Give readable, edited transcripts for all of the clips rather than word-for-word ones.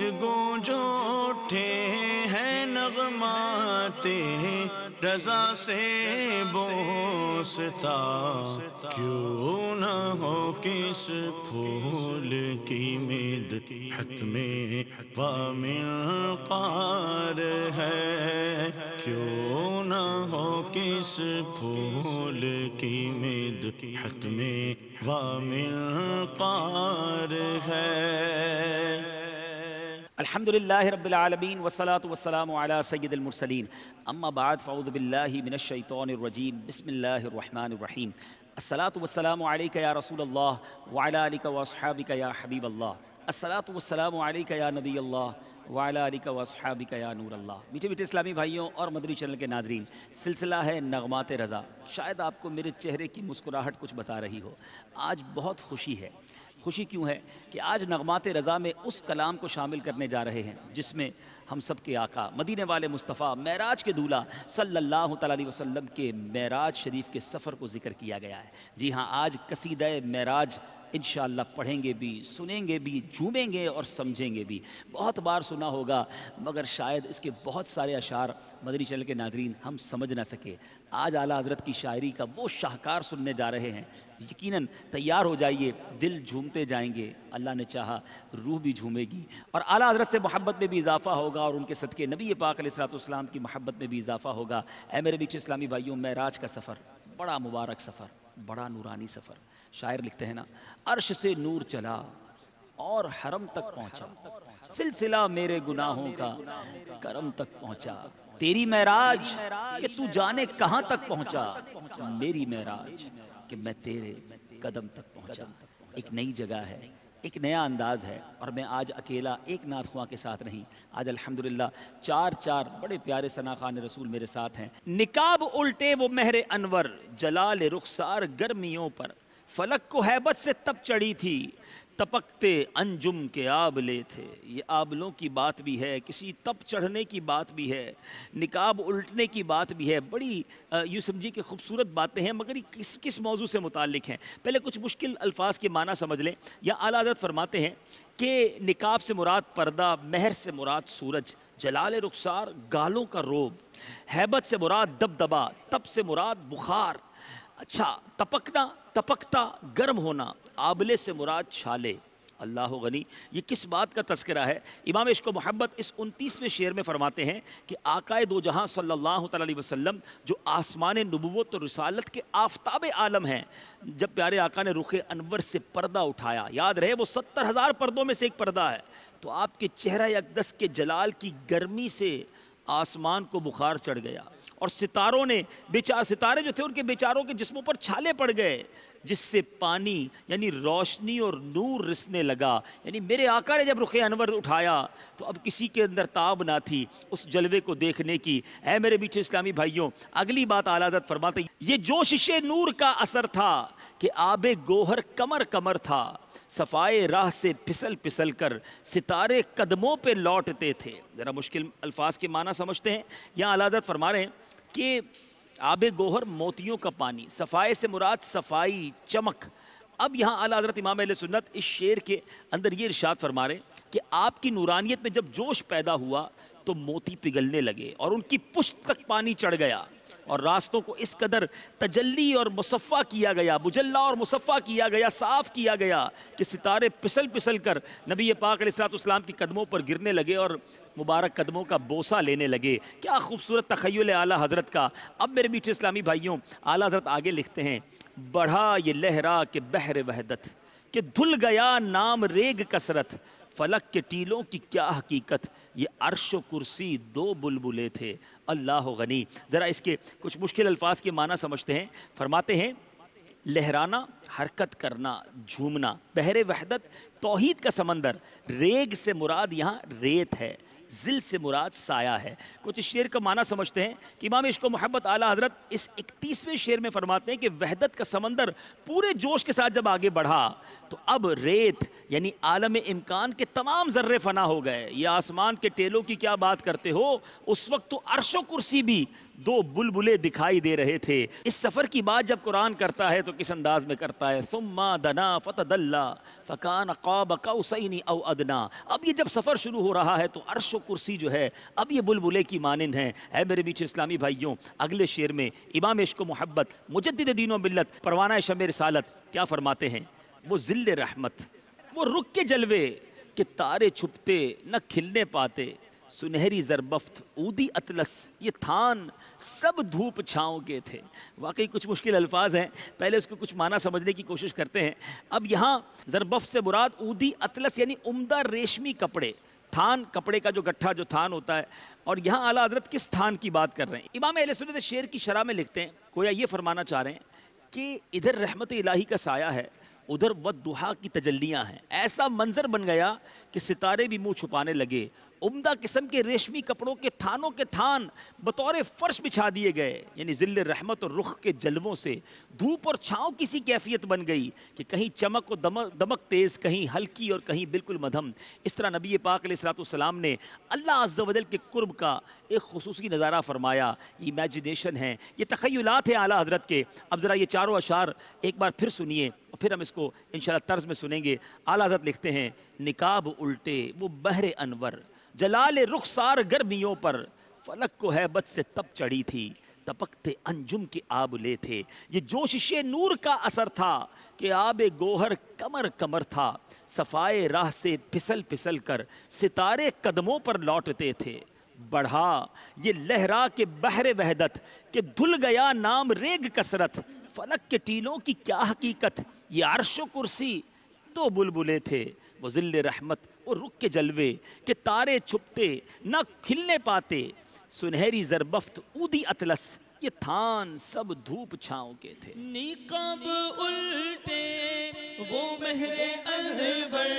گونج گونج اٹھے ہیں نغمات رضا سے بوستا، کیوں نہ ہو کس پھول کی مدحت میں وامنقار ہے، کیوں نہ ہو کس پھول کی مدحت میں وامنقار ہے۔ الحمدللہ رب العالمین والصلاة والسلام علی سید المرسلین، اما بعد فاعوذ باللہ من الشیطان الرجیم، بسم اللہ الرحمن الرحیم۔ الصلاة والسلام علیک یا رسول اللہ وعلی آلک واصحابک یا حبیب اللہ، الصلاة والسلام علیک یا نبی اللہ وعلی آلک واصحابک یا نور اللہ۔ میٹھے میٹھے اسلامی بھائیوں اور مدنی چینل کے ناظرین، سلسلہ ہے نغمات رضا۔ شاید آپ کو میرے چہرے کی مسکراہٹ کچھ بتا رہی ہو، آج بہت خوشی ہے۔ خوشی کیوں ہے کہ آج نغمات رضا میں اس کلام کو شامل کرنے جا رہے ہیں جس میں ہم سب کے آقا مدینے والے مصطفیٰ معراج کے دولہ صلی اللہ تعالیٰ علیہ وسلم کے معراج شریف کے سفر کو ذکر کیا گیا ہے۔ جی ہاں، آج قصیدہ معراج انشاءاللہ پڑھیں گے بھی، سنیں گے بھی، جھومیں گے اور سمجھیں گے بھی۔ بہت بار سنا ہوگا مگر شاید اس کے بہت سارے اشعار مدنی چینل کے ناظرین ہم سمجھ نہ سکے۔ آج اعلیٰ حضرت کی شاعری کا وہ شاہکار سننے جا رہے ہیں، یقیناً تیار ہو جائیے، دل جھومتے جائیں گے، اللہ نے چاہا روح بھی جھومے گی، اور اعلیٰ حضرت سے محبت میں بھی اضافہ ہوگا اور ان کے صدقے نبی پاک علیہ السلام کی محبت میں بھی اضافہ ہوگا۔ اے میرے میٹھے اسلامی بھائیوں، معراج کا سفر بڑا مبارک سفر، بڑا نورانی سفر۔ شاعر لکھتے ہیں نا، عرش سے نور چلا اور حرم تک پہنچا، سلسلہ میرے گناہوں کا کرم تک پہنچا، تیری معراج کہ تو جانے کہاں تک پہنچا، میری معراج کہ میں تیرے قدم تک پہنچا۔ ایک نئی جگہ ہے، ایک نیا انداز ہے، اور میں آج اکیلا ایک نعت خواں کے ساتھ نہیں، آج الحمدللہ چار بڑے پیارے ثنا خوان رسول میرے ساتھ ہیں۔ نقاب الٹے وہ مہر انور، جلال رخسار گرمیوں پر، فلک کو ہیبت سے تب چڑھی تھی، تپکتے انجم کے آبلے تھے۔ یہ آبلوں کی بات بھی ہے، کسی تپ چڑھنے کی بات بھی ہے، نقاب الٹنے کی بات بھی ہے، بڑی یوں سمجھیے کہ خوبصورت باتیں ہیں، مگر یہ کس موضوع سے متعلق ہیں؟ پہلے کچھ مشکل الفاظ کے معنی سمجھ لیں۔ یا اعلیٰ حضرت فرماتے ہیں کہ نقاب سے مراد پردہ، مہر سے مراد سورج، جلال رخسار گالوں کا روب، ہیبت سے مراد دبدبا، تپ سے مراد بخار، اچھا تپکنا، تپکتا گرم ہونا، آبلے سے مراد چھالے۔ اللہ غنی، یہ کس بات کا تذکرہ ہے؟ امام عشق و محبت اس 29ویں شعر میں فرماتے ہیں کہ آقائے دو جہاں صلی اللہ تعالیٰ علیہ وسلم جو آسمان نبوت و رسالت کے آفتاب عالم ہیں، جب پیارے آقا نے رخ انور سے پردہ اٹھایا، یاد رہے وہ 70,000 پردوں میں سے ایک پردہ ہے، تو آپ کے چہرہ اقدس کے جلال کی گرمی سے آسمان کو بخار چڑھ گیا، اور ستاروں نے ستارے جو تھے ان کے بیچاروں کے جسموں پر چھالے پڑ گئے، جس سے پانی یعنی روشنی اور نور رسنے لگا۔ یعنی میرے آقا نے جب رخ انور اٹھایا تو اب کسی کے اندر تاب نہ تھی اس جلوے کو دیکھنے کی۔ اے میرے میٹھے اسلامی بھائیوں، اگلی بات اعلیٰ حضرت فرماتے ہیں، یہ جوشش نور کا اثر تھا کہ آب گوہر کمر کمر تھا، صفائے راہ سے پھسل پھسل کر ستارے قدموں پہ لوٹتے تھے۔ ذرا مشکل الفاظ کے معنی سمجھتے ہیں۔ یہاں اعلیٰ حضرت فرما رہے ہیں کہ آب گوہر موتیوں کا پانی، صفائے سے مراد صفائی، چمک۔ اب یہاں اعلیٰ حضرت امام اہل سنت اس شعر کے اندر یہ ارشاد فرما رہے ہیں کہ آپ کی نورانیت میں جب جوش پیدا ہوا تو موتی پگھلنے لگے اور ان کی پشت تک پانی چڑھ گیا، اور راستوں کو اس قدر تجلی اور مصفہ کیا گیا، مجلہ اور مصفہ کیا گیا، صاف کیا گیا کہ ستارے پھسل پھسل کر نبی پاک علیہ السلام کی قدموں پر گرنے لگے اور مبارک قدموں کا بوسہ لینے لگے۔ کیا خوبصورت تخیل ہے اعلیٰ حضرت کا۔ اب میرے میٹھے اسلامی بھائیوں، اعلیٰ حضرت آگے لکھتے ہیں، بڑھا یہ لہرا کہ بحر وحدت، کہ دھل گیا نام ریگ کثرت، فلک کے ٹیلوں کی کیا حقیقت، یہ عرش و کرسی دو بلبلے تھے۔ اللہ غنی، ذرا اس کے کچھ مشکل الفاظ کے معنی سمجھتے ہیں۔ فرماتے ہیں، لہرانا، حرکت کرنا، جھومنا، بحر وحدت توحید کا سمندر، ریگ سے مراد یہاں ریت ہے، ذل سے مراد سایہ ہے۔ کچھ اس شعر کا معنی سمجھتے ہیں کہ امام عشق و محبت اعلیٰ حضرت اس 31ویں شعر میں فرماتے ہیں کہ وحدت کا سمندر پورے جوش کے ساتھ جب آگے بڑھا تو اب ریت یعنی عالم امکان کے تمام ذرے فنا ہو گئے۔ یہ آسمان کے ٹیلوں کی کیا بات کرتے ہو، اس وقت تو عرش و کرسی بھی دو بلبلے دکھائی دے رہے تھے۔ اس سفر کی بات جب قرآن کرتا ہے تو کس انداز میں کرتا ہے؟ ثم دنا فتدلى فكان قاب قوسين او ادنى۔ اب یہ جب سفر شروع ہو رہا ہے تو عرش و کرسی جو ہے اب یہ بلبلے کی مانند ہیں۔ اے میرے میٹھے اسلامی بھائیوں، اگلے شعر میں امام عشق و محبت مجدد دین و ملت پروانہ شمع رسالت کیا فرماتے ہیں؟ وہ ذل رحمت، وہ رخ کے جلوے کہ تارے چھپتے نہ کھلنے پاتے، سنہری زربفت اودی اطلس، یہ تھان سب دھوپ چھاؤں کے تھے۔ واقعی کچھ مشکل الفاظ ہیں، پہلے اس کو کچھ معنی سمجھنے کی کوشش کرتے ہیں۔ اب یہاں زربفت سے مراد اودی اطلس یعنی عمدہ ریشمی کپڑے، تھان کپڑے کا جو گٹھا جو تھان ہوتا ہے، اور یہاں اعلیٰ حضرت کس تھان کی بات کر رہے ہیں؟ امام اہل سنت شعر کی شرح میں لکھتے ہیں، گویا یہ فرمانا چاہ رہے ہیں کہ ادھر رحمت الہی کا سایہ ہے، ادھر والضحیٰ کی تجلیاں ہیں۔ ایسا منظر بن گیا کہ ستارے بھی منہ چھپانے لگے، عمدہ قسم کے ریشمی کپڑوں کے تھانوں کے تھان بطور فرش بچھا دیے گئے، یعنی ذل رحمت اور رخ کے جلووں سے دھوپ اور چھاؤں کی سی کیفیت بن گئی کہ کہیں چمک و دمک تیز، کہیں ہلکی اور کہیں بالکل مدھم۔ اس طرح نبی پاک علیہ الصلوۃ والسلام نے اللہ عز و جل کے قرب کا ایک خصوصی نظارہ فرمایا۔ یہ امیجنیشن ہے، یہ تخیلات ہیں اعلیٰ حضرت کے۔ اب ذرا یہ چاروں اشعار ایک بار پھر سنیے اور پھر ہم اس کو انشاءاللہ طرز میں سنیں گے۔ اعلیٰ حضرت لکھتے ہیں، نقاب الٹے وہ بحر انور، جلال رخسار گرمیوں پر، فلک کو ہیبت سے تب چڑھی تھی، تپکتے انجم کے آبلے تھے۔ یہ جوشش نور کا اثر تھا کہ آب گوہر کمر کمر تھا، صفائے راہ سے پھسل پھسل کر ستارے قدموں پر لوٹتے تھے۔ بڑھا یہ لہرا کے بحر وحدت کہ دھل گیا نام ریگ کثرت، فلک کے ٹیلوں کی کیا حقیقت، یہ عرش و کرسی دو بلبلے تھے، وہ ذل رحمت وہ رخ کے جلوے کہ تارے چھپتے نہ کھلنے پاتے، سنہری زربفت اودی اطلس، یہ تھان سب دھوپ چھاؤں کے تھے۔ نقاب الٹے وہ مہر انور،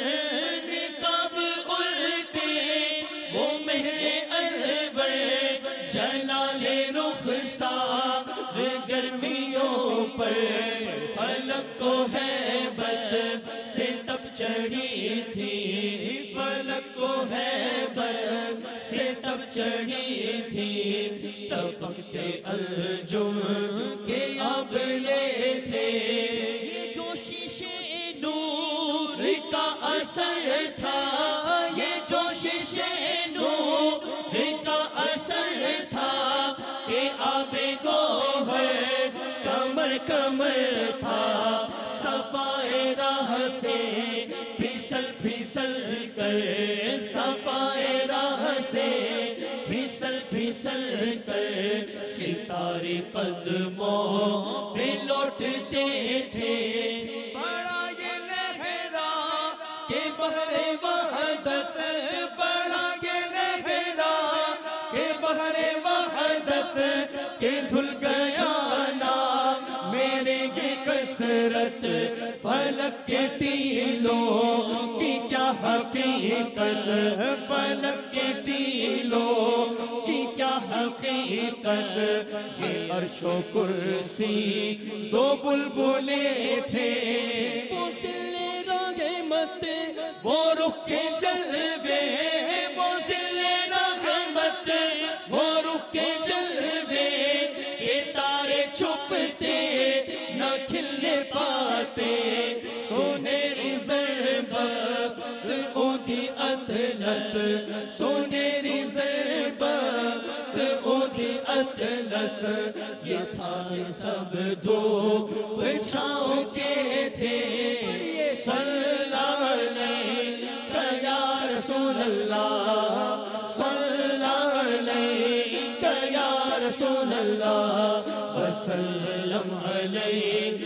نقاب الٹے وہ مہر انور، جلال رخسار گرمیوں پر، فلک کو ہیبت سے تب چڑھی تھی، فلک کو ہیبت سے تب چڑھی تھی، تپکتے انجم کے آبلے تھے۔ یہ جوشش نور کا اثر تھا، یہ جوشش نور کا اثر تھا کہ آب گوہر کمر کمر تھا، صفائے راہ سے پھسل پھسل کر، صفائے راہ سے پھسل پھسل کر، ستارے قدموں پہ لوٹتے تھے۔ بڑا یہ لہرا کہ بحر وحدت، بڑا یہ لہرا کہ بحر وحدت کہ دھل گیا نام میرے یہ کثرت، فلک کے ٹیلوں کی کیا حقیقت، فلک کے ٹیلوں کی کیا حقیقت، یہ عرش و کرسی دو بلبلے تھے، وہ ذل رحمت وہ رخ کے جلوے، وہ ذل رحمت وہ رخ کے جلوے، یہ تارے چھپتے نہ کھلنے پاتے، سنہری زربفت اودی اطلس، سنہری زربفت اودی اطلس، یہ تھان سب دھوپ چھاؤں کے تھے۔ صلی اللہ علیہ یا رسول اللہ، صلی اللہ علیہ یا رسول اللہ، وسلم علیہ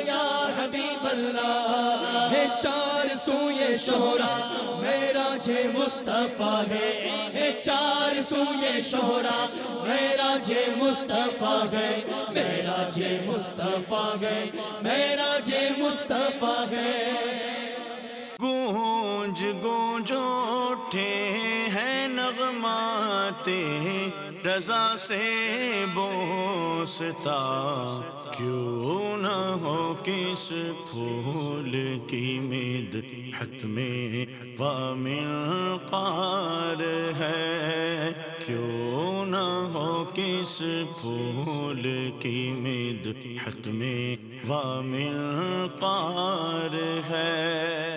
یا حبیب اللہ۔ ہے چار سوئے شہرا معراج مصطفیٰ ہے، ہے چار سوئے شہرا معراج مصطفیٰ ہے، معراج مصطفیٰ ہے، معراج مصطفیٰ ہے۔ گونج گونج اٹھے ہیں نغمات رضا سے بوستا، کیوں نہ ہو کس پھول کی مدحت میں وامنقار ہے، کیوں نہ ہو کس پھول کی مدحت میں وامنقار ہے۔